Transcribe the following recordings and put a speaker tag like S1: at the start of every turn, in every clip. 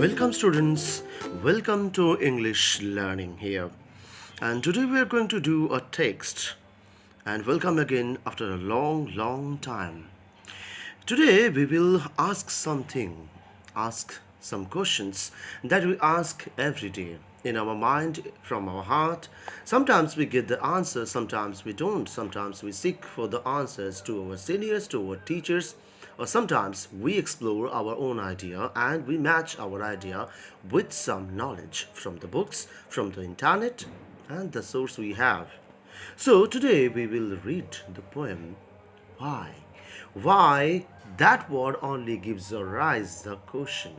S1: Welcome, students. Welcome to English learning here. And today we are going to do a text. And welcome again after a long time. Today we will ask some questions that we ask every day in our mind, from our heart. Sometimes we get the answer, sometimes we don't. Sometimes we seek for the answers to our seniors, to our teachers, or sometimes we explore our own idea and we match our idea with some knowledge from the books, from the internet, and the source we have. So today we will read the poem Why? Why that word only gives a rise the question.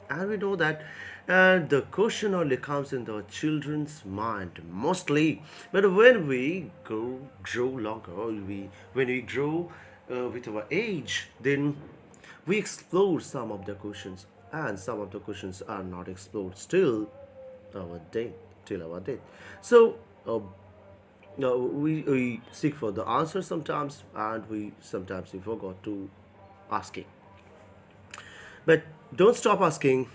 S1: And we know that the question only comes in the children's mind mostly. But when we grow longer, when we grow with our age, then we explore some of the questions, and some of the questions are not explored still our day till our death. So we seek for the answer sometimes, and we forgot to asking. But don't stop asking.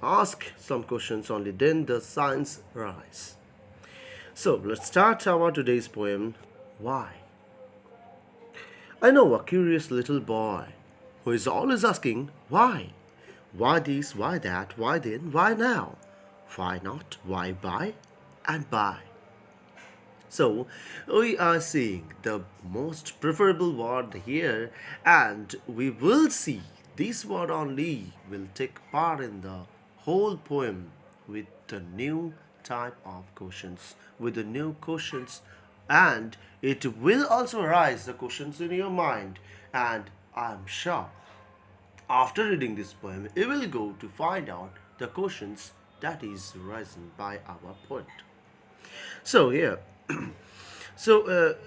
S1: Ask some questions only, then the signs rise. So let's start our today's poem. Why? I know a curious little boy who is always asking why. Why this, why that, why then, why now? Why not, why buy, and buy. So we are seeing the most preferable word here, and we will see this word only will take part in the whole poem with the new type of questions, with the new questions, and it will also rise the questions in your mind. And I'm sure after reading this poem, you will go to find out the questions that is risen by our poet. So here,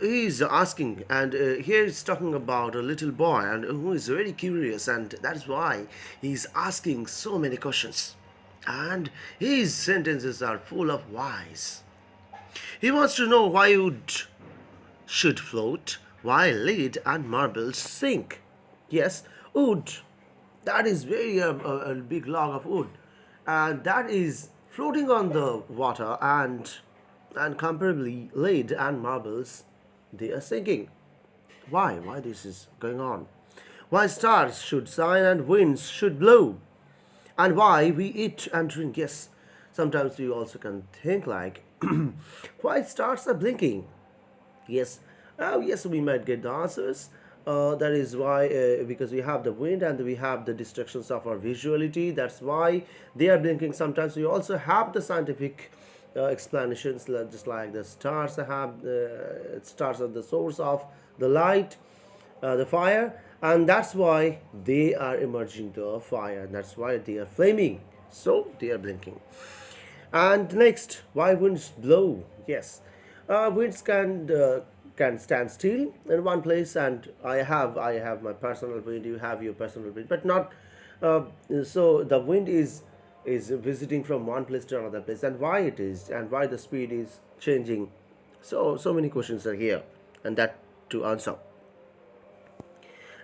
S1: he is asking, and here he's talking about a little boy, and who is very curious, and that's why he's asking so many questions. And his sentences are full of whys. He wants to know why wood should float, why lead and marbles sink. Yes, wood. That is very a big log of wood, and that is floating on the water, and comparably lead and marbles, they are sinking. Why? Why this is going on? Why stars should shine and winds should blow? And why we eat and drink? Yes, sometimes you also can think like, why stars are blinking? Yes, yes, we might get the answers. That is why, because we have the wind and we have the distractions of our visuality. That's why they are blinking. Sometimes we also have the scientific explanations, just like the stars have stars are the source of the light, the fire, and that's why they are emerging the fire. That's why they are flaming. So they are blinking. And next, why winds blow? Yes, winds can stand still in one place, and I have my personal wind. You have your personal wind, but not. Uh, so the wind is visiting from one place to another place, and why it is, and why the speed is changing. So many questions are here, and that to answer.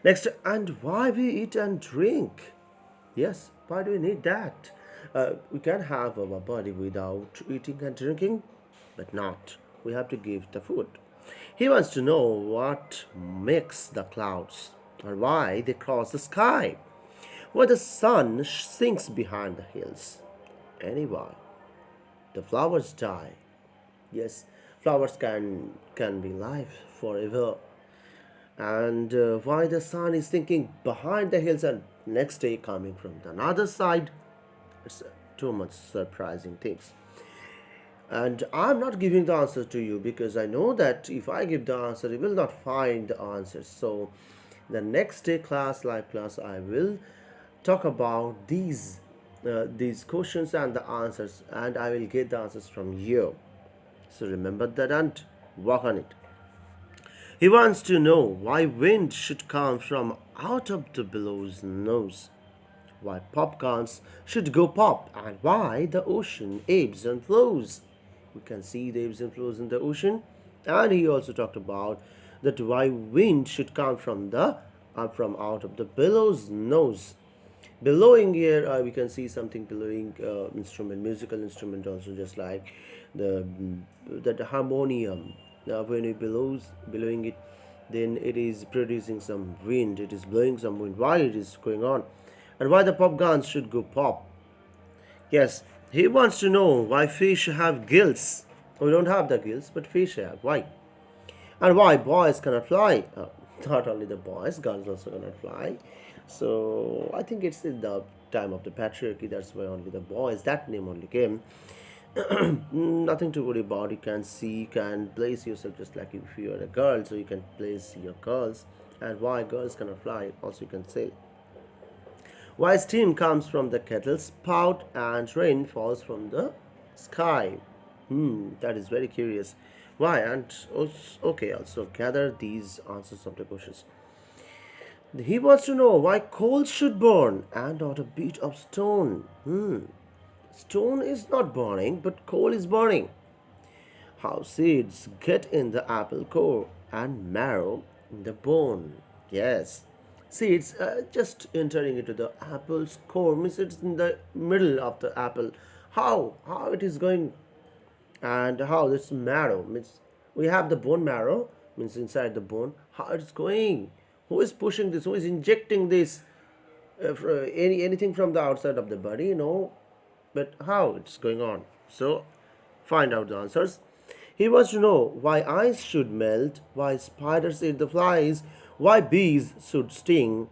S1: Next, and why we eat and drink? Yes, why do we need that? We can have our body without eating and drinking, but not. We have to give the food. He wants to know what makes the clouds and why they cross the sky, why the sun sinks behind the hills. Anyway, the flowers die. Yes, flowers can be live forever, and why the sun is sinking behind the hills and next day coming from the other side. It's too much surprising things, and I'm not giving the answer to you because I know that if I give the answer you will not find the answer. So the next day class, live class, I will talk about these questions and the answers, and I will get the answers from you. So remember that and work on it. He wants to know why wind should come from out of the billow's nose, why popcorns should go pop, and why the ocean ebbs and flows. We can see the ebbs and flows in the ocean. And he also talked about that why wind should come from the from out of the billow's nose. Billowing here, we can see something billowing instrument, musical instrument also, just like the that harmonium. When it billowing it, then it is producing some wind. It is blowing some wind. Why it is going on, and why the pop guns should go pop? Yes, he wants to know why fish have gills. We don't have the gills, but fish have. Why? And why boys cannot fly? Not only the boys, girls also cannot fly. So I think it's in the time of the patriarchy. That's why only the boys. That name only came. Nothing to worry about. You can see, you can place yourself just like if you are a girl, so you can place your girls. And why girls cannot fly? Also, you can say why steam comes from the kettle spout and rain falls from the sky. That is very curious. Why? And okay, also gather these answers of the questions. He wants to know why coal should burn and not a bit of stone. Stone is not burning, but coal is burning. How seeds get in the apple core and marrow in the bone. Yes, seeds just entering into the apple's core means it's in the middle of the apple. How it is going, and how this marrow means we have the bone marrow means inside the bone. How it's going? Who is pushing this? Who is injecting this? Anything from the outside of the body? No, but how it's going on? So find out the answers. He wants to know why ice should melt, why spiders eat the flies, why bees should sting,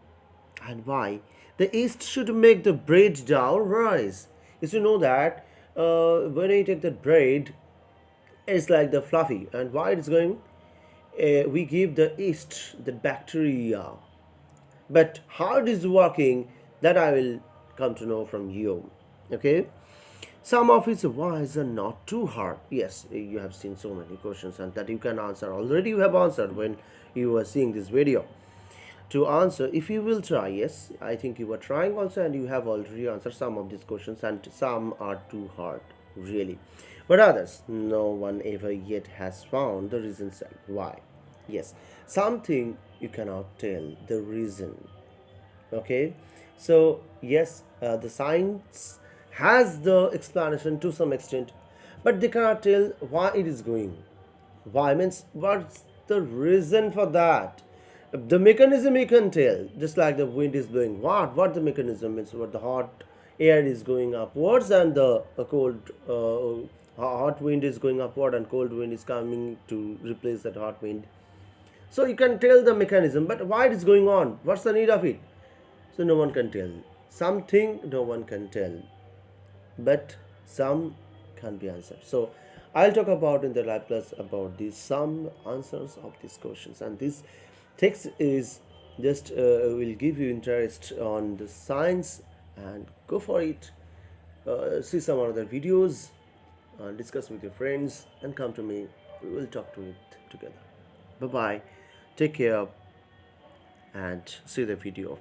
S1: and why the yeast should make the bread dough rise. Is you know that when you take the bread, it's like the fluffy, and why it's going? We give the yeast, the bacteria, but how it is working, that I will come to know from you. Okay. Some of its whys are not too hard. Yes, you have seen so many questions and that you can answer. Already you have answered when you were seeing this video. To answer, if you will try, yes, I think you were trying also and you have already answered some of these questions, and some are too hard, really. But others, no one ever yet has found the reasons why. Yes, something you cannot tell the reason. Okay, so yes, the science has the explanation to some extent, but they cannot tell why it is going. Why means what's the reason for that? The mechanism you can tell, just like the wind is blowing. What the mechanism means? What the hot air is going upwards and the cold hot wind is going upward and cold wind is coming to replace that hot wind. So you can tell the mechanism, but why it is going on? What's the need of it? So no one can tell. Something no one can tell, but some can be answered. So I'll talk about in the live class about these some answers of these questions, and this text is just will give you interest on the science, and go for it. See some other videos, discuss with your friends, and come to me. We will talk to it together. Bye bye. Take care and see the video.